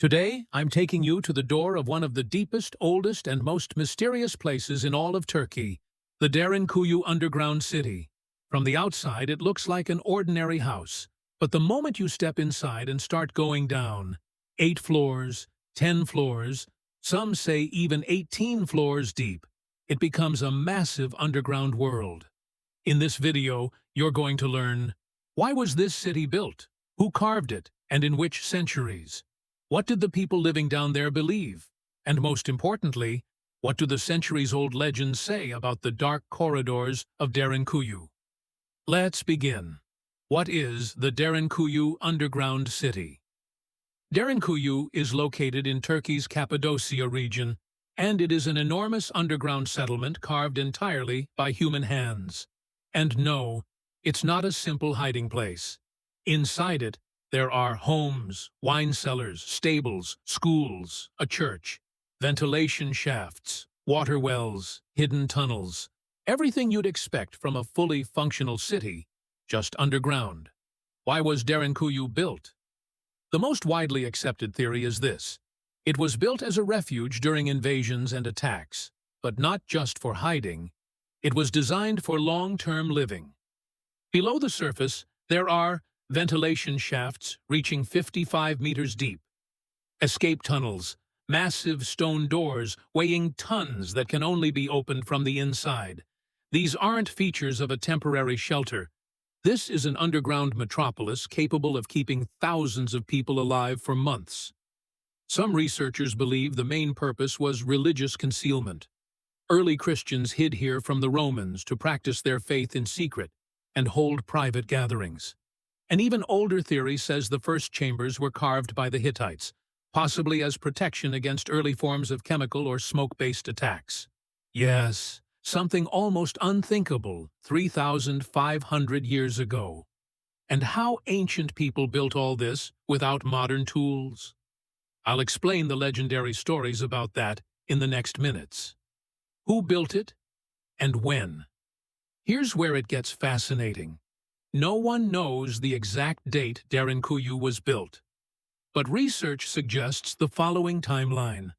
Today, I'm taking you to the door of one of the deepest, oldest, and most mysterious places in all of Turkey, the DERİNKUYU underground city. From the outside, it looks like an ordinary house, but the moment you step inside and start going down, 8 floors, 10 floors, some say even 18 floors deep, it becomes a massive underground world. In this video, you're going to learn: why was this city built? Who carved it? And in which centuries? What did the people living down there believe? And most importantly, what do the centuries-old legends say about the dark corridors of DERİNKUYU? Let's begin. What is the DERİNKUYU underground city? DERİNKUYU is located in Turkey's Cappadocia region, and it is an enormous underground settlement carved entirely by human hands. And no, it's not a simple hiding place. Inside it, there are homes, wine cellars, stables, schools, a church, ventilation shafts, water wells, hidden tunnels, everything you'd expect from a fully functional city, just underground. Why was DERİNKUYU built? The most widely accepted theory is this: it was built as a refuge during invasions and attacks, but not just for hiding. It was designed for long-term living. Below the surface, there are ventilation shafts reaching 55 meters deep, escape tunnels, massive stone doors weighing tons that can only be opened from the inside. These aren't features of a temporary shelter. This is an underground metropolis capable of keeping thousands of people alive for months. Some researchers believe the main purpose was religious concealment. Early Christians hid here from the Romans to practice their faith in secret and hold private gatherings. An even older theory says the first chambers were carved by the Hittites, possibly as protection against early forms of chemical or smoke-based attacks. Yes, something almost unthinkable 3,500 years ago. And how ancient people built all this without modern tools? I'll explain the legendary stories about that in the next minutes. Who built it and when? Here's where it gets fascinating. No one knows the exact date DERİNKUYU was built, but research suggests the following timeline: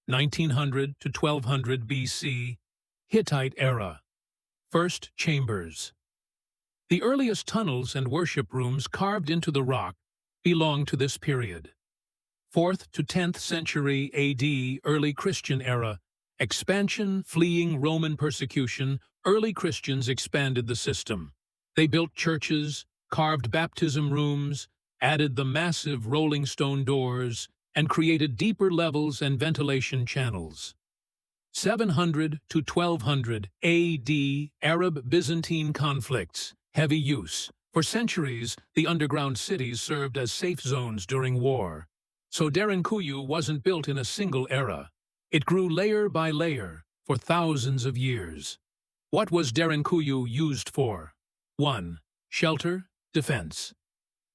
1900 to 1200 BC, Hittite era. First chambers. The earliest tunnels and worship rooms carved into the rock belong to this period. 4th to 10th century AD, early Christian era. Expansion, fleeing Roman persecution, early Christians expanded the system. They built churches, carved baptism rooms, added the massive rolling stone doors, and created deeper levels and ventilation channels. 700 to 1200 AD, Arab-Byzantine conflicts, heavy use. For centuries, the underground cities served as safe zones during war. So DERİNKUYU wasn't built in a single era. It grew layer by layer for thousands of years. What was DERİNKUYU used for? 1. Shelter, defense.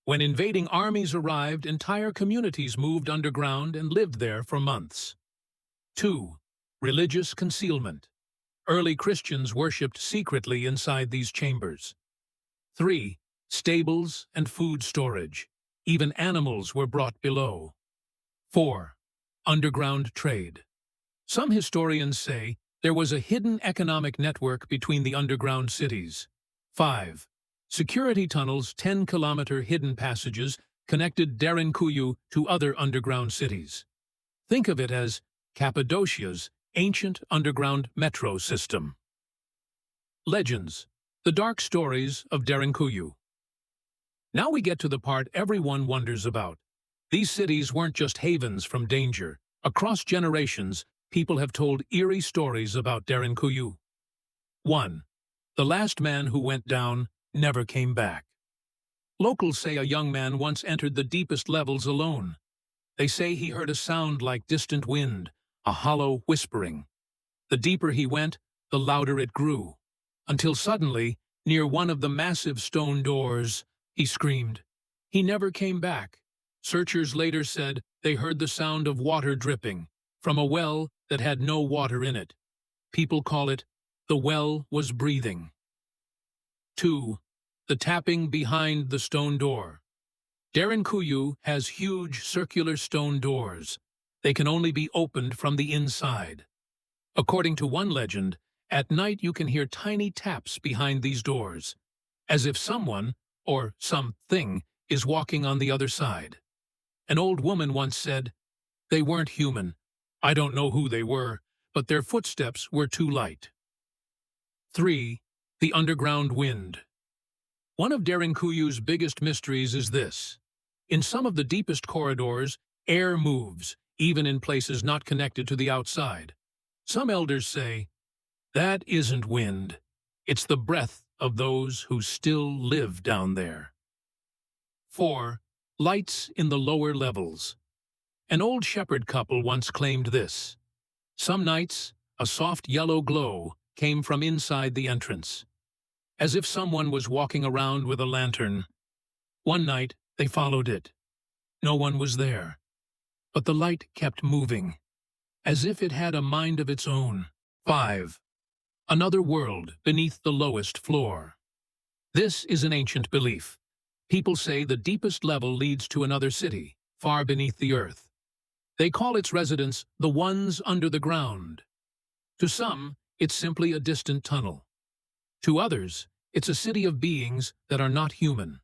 When invading armies arrived, entire communities moved underground and lived there for months. 2. Religious concealment. Early Christians worshipped secretly inside these chambers. 3. Stables and food storage. Even animals were brought below. 4. Underground trade. Some historians say there was a hidden economic network between the underground cities. 5. Security tunnels, 10-kilometer hidden passages, connected DERİNKUYU to other underground cities. Think of it as Cappadocia's ancient underground metro system. Legends, the dark stories of DERİNKUYU. Now we get to the part everyone wonders about. These cities weren't just havens from danger. Across generations, people have told eerie stories about DERİNKUYU. 1. The last man who went down never came back. Locals say a young man once entered the deepest levels alone. They say he heard a sound like distant wind, a hollow whispering. The deeper he went, the louder it grew, until suddenly, near one of the massive stone doors, he screamed. He never came back. Searchers later said they heard the sound of water dripping from a well that had no water in it. People call it the well was breathing. 2. The tapping behind the stone door. DERİNKUYU has huge circular stone doors. They can only be opened from the inside. According to one legend, at night you can hear tiny taps behind these doors, as if someone, or something, is walking on the other side. An old woman once said, "They weren't human. I don't know who they were, but their footsteps were too light." 3. The underground wind. One of DERİNKUYU's biggest mysteries is this. In some of the deepest corridors, air moves, even in places not connected to the outside. Some elders say, "That isn't wind. It's the breath of those who still live down there." 4. Lights in the lower levels. An old shepherd couple once claimed this. Some nights, a soft yellow glow came from inside the entrance, as if someone was walking around with a lantern. One night, they followed it. No one was there, but the light kept moving, as if it had a mind of its own. 5. Another world beneath the lowest floor. This is an ancient belief. People say the deepest level leads to another city, far beneath the earth. They call its residents the ones under the ground. To some, it's simply a distant tunnel. To others, it's a city of beings that are not human.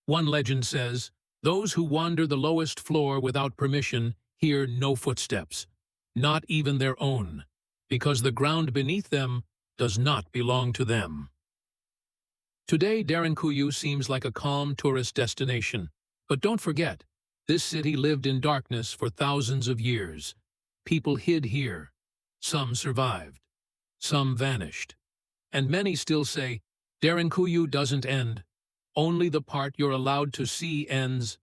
One legend says, those who wander the lowest floor without permission hear no footsteps, not even their own, because the ground beneath them does not belong to them. Today, DERİNKUYU seems like a calm tourist destination. But don't forget, this city lived in darkness for thousands of years. People hid here. Some survived. Some vanished. And many still say, DERİNKUYU doesn't end. Only the part you're allowed to see ends.